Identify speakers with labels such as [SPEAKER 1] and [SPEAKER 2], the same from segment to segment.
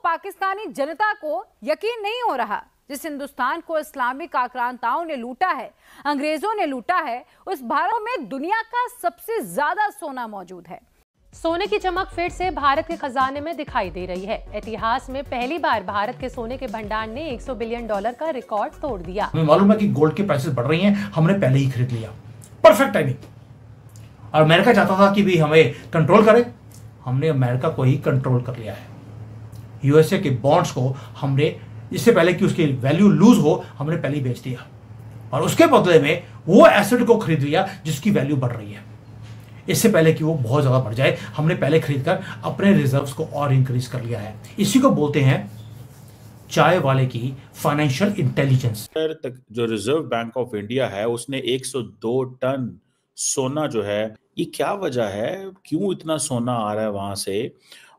[SPEAKER 1] पाकिस्तानी जनता को यकीन नहीं हो रहा। जिस हिंदुस्तान को इस्लामिक आक्रांताओं ने लूटा है, अंग्रेजों ने लूटा है, उस भारत में दुनिया का सबसे ज्यादा सोना मौजूद है।
[SPEAKER 2] सोने की चमक फिर से भारत के खजाने में दिखाई दे रही है। इतिहास में पहली बार भारत के सोने के भंडार ने $100 बिलियन का रिकॉर्ड तोड़ दिया।
[SPEAKER 3] हमें मालूम है कि गोल्ड की प्राइसेस बढ़ रही हैं, हमने पहले ही खरीद लिया। Perfect timing. और अमेरिका चाहता था कि भी हमें कंट्रोल करे, हमने अमेरिका को ही कंट्रोल कर लिया है। यूएसए के बॉन्ड्स को हमने इससे पहले कि उसकी वैल्यू लूज हो, हमने पहले ही बेच दिया और उसके बदले में वो एसेट को खरीद लिया जिसकी वैल्यू बढ़ रही है। इससे पहले कि वो बहुत ज्यादा बढ़ जाए, हमने पहले खरीदकर अपने रिजर्व्स को और इंक्रीज कर लिया है। इसी को बोलते हैं चाय वाले की फाइनेंशियल इंटेलिजेंस।
[SPEAKER 4] तक जो रिजर्व बैंक ऑफ इंडिया है उसने 102 टन सोना जो है, ये क्या वजह है, क्यों इतना सोना आ रहा है वहां से?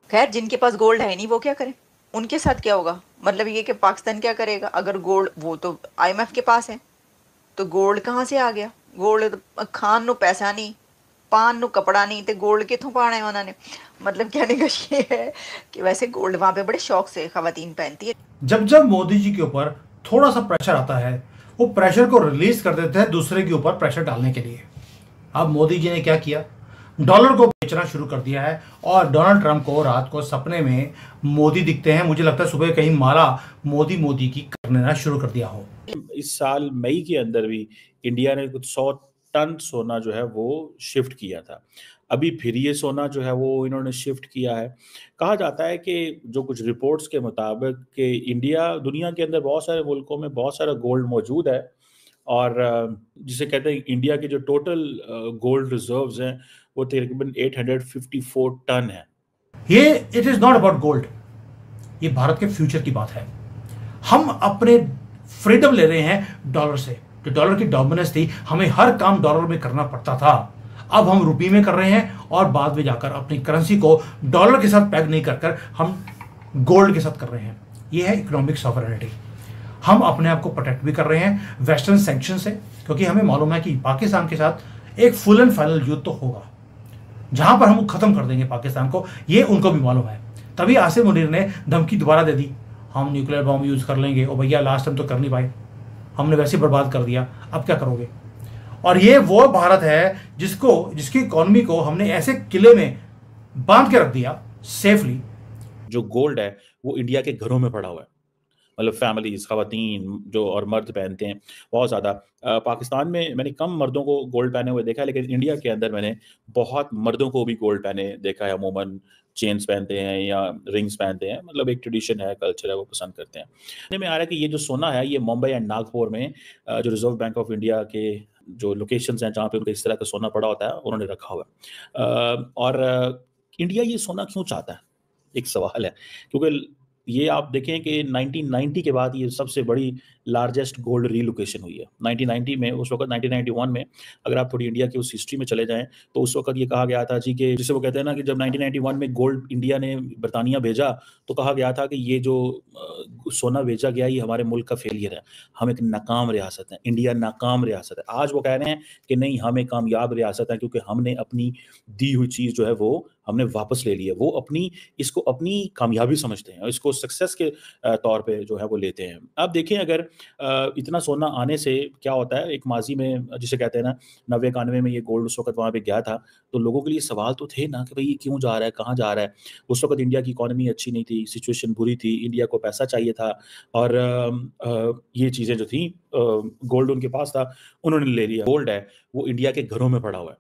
[SPEAKER 5] खैर, जिनके पास गोल्ड है नहीं वो क्या करें, उनके साथ क्या होगा? मतलब ये कि पाकिस्तान क्या करेगा अगर गोल्ड, वो तो IMF के पास है, तो गोल्ड कहाँ से आ गया? गोल्ड खान नो पैसा नहीं, पान नो कपड़ा नहीं, तो गोल्ड कितों पाना है उन्होंने। मतलब कहने का ये है कि वैसे गोल्ड वहां पे बड़े शौक से खवातीन पहनती है।
[SPEAKER 3] जब जब मोदी जी के ऊपर थोड़ा सा प्रेशर आता है, वो प्रेशर को रिलीज कर देते हैं दूसरे के ऊपर प्रेशर डालने के लिए। अब मोदी जी ने क्या किया, डॉलर को बेचना शुरू कर दिया है और डोनाल्ड ट्रंप को रात को सपने में मोदी दिखते हैं। मुझे लगता है सुबह कहीं माला मोदी की करना शुरू कर दिया हो।
[SPEAKER 4] इस साल मई के अंदर भी इंडिया ने कुछ 100 टन सोना जो है वो शिफ्ट किया था। अभी फिर ये सोना जो है वो इन्होंने शिफ्ट किया है। कहा जाता है कि जो कुछ रिपोर्ट्स के मुताबिक कि इंडिया, दुनिया के अंदर बहुत सारे मुल्कों में बहुत सारा गोल्ड मौजूद है और जिसे कहते हैं इंडिया के जो टोटल गोल्ड रिजर्व्स हैं वो तकरीबन 854 टन है।
[SPEAKER 3] ये it is not about gold, ये भारत के फ्यूचर की बात है। हम अपने फ्रीडम ले रहे हैं डॉलर से। जो डॉलर की डोमिनेंस थी, हमें हर काम डॉलर में करना पड़ता था, अब हम रुपये में कर रहे हैं और बाद में जाकर अपनी करेंसी को डॉलर के साथ पैग नहीं कर हम गोल्ड के साथ कर रहे हैं। ये है इकोनॉमिक सॉवरेनिटी। हम अपने आप को प्रोटेक्ट भी कर रहे हैं वेस्टर्न सैंक्शन से, क्योंकि हमें मालूम है कि पाकिस्तान के साथ एक फुल एंड फाइनल युद्ध तो होगा जहां पर हम खत्म कर देंगे पाकिस्तान को। ये उनको भी मालूम है। तभी आसिम मुनीर ने धमकी दोबारा दे दी, हम न्यूक्लियर बॉम्ब यूज कर लेंगे। और भैया लास्ट टाइम तो कर नहीं पाए, हमने वैसे बर्बाद कर दिया, अब क्या करोगे? और ये वो भारत है जिसकी इकोनॉमी को हमने ऐसे किले में बांध के रख दिया सेफली।
[SPEAKER 4] जो गोल्ड है वो इंडिया के घरों में पड़ा हुआ है, मतलब फैमिलीज, खवातीन जो और मर्द पहनते हैं बहुत ज़्यादा। पाकिस्तान में मैंने कम मर्दों को गोल्ड पहने हुए देखा है, लेकिन इंडिया के अंदर मैंने बहुत मर्दों को भी गोल्ड पहने देखा है। अमूमन चेन्स पहनते हैं या रिंग्स पहनते हैं, मतलब एक ट्रेडिशन है, कल्चर है, वो पसंद करते हैं। सुनने में आ रहा है कि ये जो सोना है ये मुंबई एंड नागपुर में जो रिजर्व बैंक ऑफ इंडिया के जो लोकेशंस हैं जहाँ पे उनका इस तरह का सोना पड़ा होता है उन्होंने रखा हुआ है। और इंडिया ये सोना क्यों चाहता है, एक सवाल है। क्योंकि ये आप देखें कि 1990 के बाद ये सबसे बड़ी लार्जेस्ट गोल्ड रीलोकेशन हुई है। 1990 में, उस वक्त 1991 में, अगर आप थोड़ी इंडिया की उस हिस्ट्री में चले जाएं तो उस वक्त ये कहा गया था जी कि जिसे वो कहते हैं ना कि जब 1991 में गोल्ड इंडिया ने बरतानिया भेजा तो कहा गया था कि ये जो सोना भेजा गया ये हमारे मुल्क का फेलियर है, हम एक नाकाम रियासत है, इंडिया नाकाम रियासत है। आज वो कह रहे हैं कि नहीं, हम एक कामयाब रियासत है क्योंकि हमने अपनी दी हुई चीज़ जो है वो हमने वापस ले ली है। वो इसको अपनी कामयाबी समझते हैं और इसको सक्सेस के तौर पे जो है वो लेते हैं। अब देखें अगर इतना सोना आने से क्या होता है, एक माजी में जिसे कहते हैं ना 90-91 में ये गोल्ड उस वक्त वहाँ पे गया था तो लोगों के लिए सवाल तो थे ना कि भाई ये क्यों जा रहा है, कहाँ जा रहा है। उस वक्त इंडिया की इकोनॉमी अच्छी नहीं थी, सिचुएशन बुरी थी, इंडिया को पैसा चाहिए था और ये चीज़ें जो थी गोल्ड उनके पास था, उन्होंने ले लिया। गोल्ड है वो इंडिया के घरों में पड़ा हुआ है,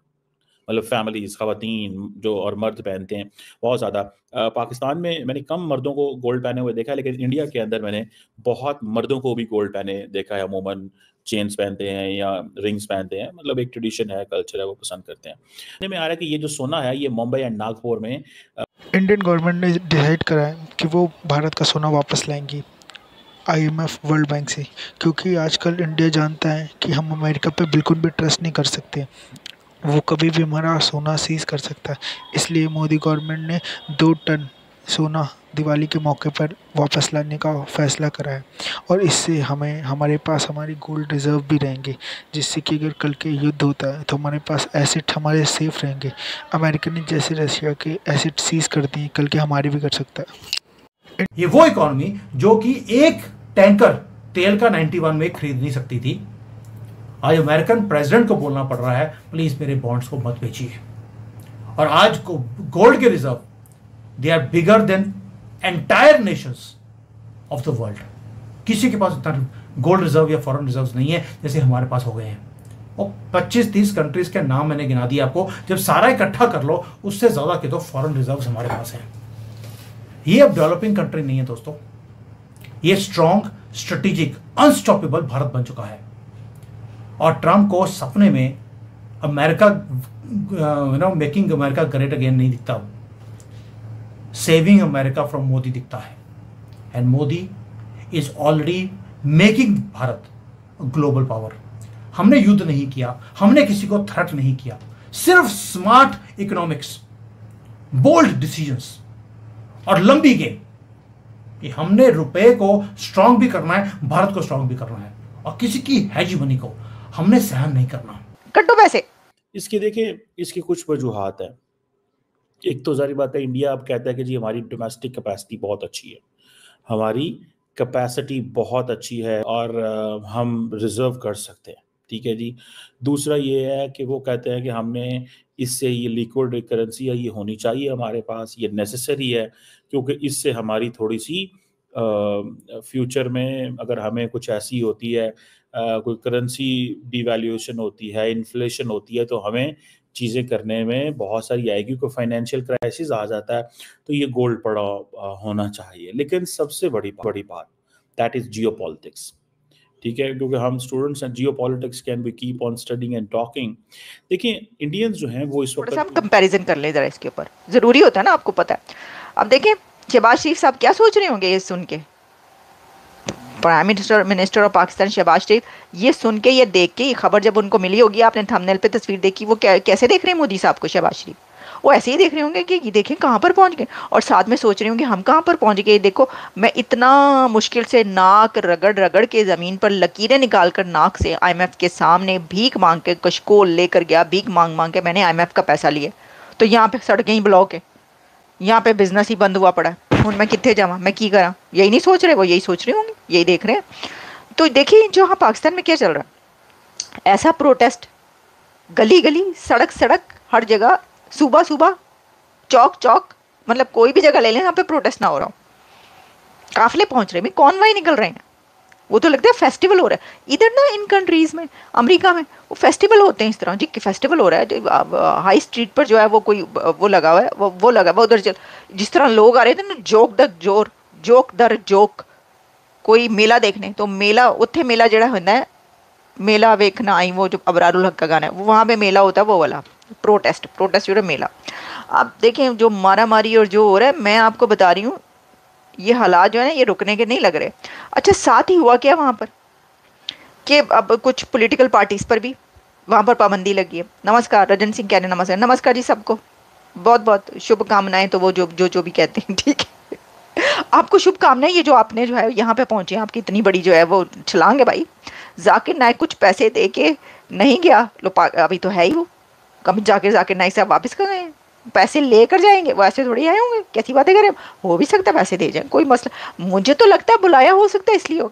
[SPEAKER 4] मतलब फैमिलीज, खवातीन जो और मर्द पहनते हैं बहुत ज़्यादा। पाकिस्तान में मैंने कम मर्दों को गोल्ड पहने हुए देखा है, लेकिन इंडिया के अंदर मैंने बहुत मर्दों को भी गोल्ड पहने देखा है। अमूमन चेन्स पहनते हैं या रिंग्स पहनते हैं, मतलब एक ट्रेडिशन है, कल्चर है, वो पसंद करते हैं। सुनने में आ रहा है कि ये जो सोना है ये मुंबई एंड नागपुर में
[SPEAKER 6] इंडियन गवर्नमेंट ने डिसाइड करा है कि वो भारत का सोना वापस लाएंगी IMF, वर्ल्ड बैंक से, क्योंकि आजकल इंडिया जानता है कि हम अमेरिका पे बिल्कुल भी ट्रस्ट नहीं कर सकते, वो कभी भी हमारा सोना सीज कर सकता है। इसलिए मोदी गवर्नमेंट ने 2 टन सोना दिवाली के मौके पर वापस लाने का फैसला करा है और इससे हमारे पास हमारी गोल्ड रिजर्व भी रहेंगे, जिससे कि अगर कल के युद्ध होता है तो हमारे पास एसेट हमारे सेफ रहेंगे। अमेरिका ने जैसे रशिया के एसेट सीज कर दिए, कल के हमारे भी कर सकता है।
[SPEAKER 3] ये वो इकोनॉमी जो कि एक टैंकर तेल का 91 में खरीद नहीं सकती थी, आज अमेरिकन प्रेसिडेंट को बोलना पड़ रहा है प्लीज मेरे बॉन्ड्स को मत बेचिए। और आज को गोल्ड के reserve they are bigger than entire nations of the world. किसी के पास इतना गोल्ड रिजर्व या फॉरेन रिजर्व नहीं है जैसे हमारे पास हो गए हैं। और 25-30 कंट्रीज के नाम मैंने गिना दिए आपको, जब सारा इकट्ठा कर लो उससे ज्यादा के तो फॉरेन रिजर्व हमारे पास हैं। ये अब डेवलपिंग कंट्री नहीं है दोस्तों, ये स्ट्रॉन्ग, स्ट्रेटेजिक, अनस्टॉपेबल भारत बन चुका है। और ट्रंप को सपने में America making America great again नहीं दिखता, सेविंग अमेरिका फ्रॉम मोदी दिखता है। And Modi is already making Bharat global power. हमने युद्ध नहीं किया, हमने किसी को थ्रेट नहीं किया, सिर्फ स्मार्ट इकोनॉमिक्स, बोल्ड डिसीजंस और लंबी गेम। कि हमने रुपए को स्ट्रांग भी करना है, भारत को स्ट्रांग भी करना है, और किसी की हेजमनी को हमने सहन नहीं करना।
[SPEAKER 5] कट्टो पैसे
[SPEAKER 4] इसके देखिए, इसकी कुछ वजूहात है। एक तो जारी बात है, इंडिया अब कहता है कि जी हमारी डोमेस्टिक कैपेसिटी बहुत अच्छी है, हमारी कैपेसिटी बहुत अच्छी है और हम रिजर्व कर सकते हैं, ठीक है जी। दूसरा ये है कि वो कहते हैं कि हमने इससे ये लिक्विड करेंसी है ये होनी चाहिए हमारे पास, ये नेसेसरी है, क्योंकि इससे हमारी थोड़ी सी फ्यूचर में अगर हमें कुछ ऐसी होती है, कोई करेंसी डिवैल्यूएशन होती है, इन्फ्लेशन होती है, तो हमें चीज़ें करने में बहुत सारी आएगी, कोई फाइनेंशियल क्राइसिस आ जाता है तो ये गोल्ड पड़ा होना चाहिए। लेकिन सबसे बड़ी बात दैट इज जियोपॉलिटिक्स, ठीक है, क्योंकि हम स्टूडेंट्स हैं, geopolitics can be keep on studying and talking. देखिए इंडियंस जो हैं वो इस वक्त
[SPEAKER 5] हम कंपैरिजन कर ले जरा, इसके ऊपर जरूरी होता है ना, आपको पता है। अब देखिए शहबाज शरीफ साहब क्या सोच रहे होंगे ये सुन के, prime minister of Pakistan Shahbaz Sharif, ये सुन के, ये देख के, ये खबर जब उनको मिली होगी, आपने थंबनेल पे तस्वीर देखी, वो कैसे देख रहे हैं मोदी साहब को, शहबाज शरीफ? वो ऐसे ही देख रहे होंगे कि ये देखें कहाँ पर पहुंच गए, और साथ में सोच रहे होंगे हम कहाँ पर पहुंच गए। देखो मैं इतना मुश्किल से नाक रगड़ रगड़ के ज़मीन पर लकीरें निकाल कर नाक से IMF के सामने भीख मांग के, कशकोल लेकर गया, भीख मांग मांग के मैंने IMF का पैसा लिया, तो यहाँ पे सड़कें ही ब्लॉक है, यहाँ पे बिजनेस ही बंद हुआ पड़ा है, हूँ मैं कितने जावा, मैं की करा, यही नहीं सोच रहे, वो यही सोच रहे होंगे, यही देख रहे हैं। तो देखिए जो हाँ पाकिस्तान में क्या चल रहा है, ऐसा प्रोटेस्ट गली गली, सड़क सड़क, हर जगह, सुबह सुबह, चौक चौक, मतलब कोई भी जगह ले लें यहाँ पे प्रोटेस्ट ना हो रहा हो, काफिले पहुंच रहे हैं, कॉन्वॉय निकल रहे हैं, वो तो लगता है फेस्टिवल हो रहा है। इधर ना इन कंट्रीज में, अमेरिका में वो फेस्टिवल होते हैं इस तरह जी, फेस्टिवल हो रहा है, हाई स्ट्रीट पर जो है वो कोई वो लगा हुआ है, वो लगा हुआ उधर, जिस तरह लोग आ रहे थे ना, जोक दर जोक, कोई मेला देखने, तो मेला उत्थे मेला जड़ा होता है, मेला वेखना आई, वो जो अबरारुल हक का गाना है, वो वहाँ पे मेला होता है, वो वाला प्रोटेस्ट जो है मेला। आप देखें जो मारा मारी और जो हो रहा है, मैं आपको बता रही हूँ ये हालात जो है ना, ये रुकने के नहीं लग रहे। अच्छा साथ ही हुआ क्या वहाँ पर कि अब कुछ पॉलिटिकल पार्टीज पर भी वहाँ पर पाबंदी लगी है। नमस्कार रजन सिंह कह रहे हैं, नमस्कार जी सबको, बहुत बहुत शुभकामनाएं, तो वो जो भी कहते हैं, ठीक है, आपको शुभकामनाएं। ये जो आपने जो है यहाँ पे पहुंचे, आपकी इतनी बड़ी जो है वो छलांग है भाई। जाकिर नाइक कुछ पैसे दे के नहीं गया, लो अभी तो है ही वो, कभी जाकिर नाइक साहब वापस कर गए, पैसे लेकर जाएंगे, वो ऐसे थोड़ी आए होंगे, कैसी बातें करें, हो भी सकता है पैसे दे जाए, कोई मसला, मुझे तो लगता है बुलाया हो सकता है इसलिए होगा।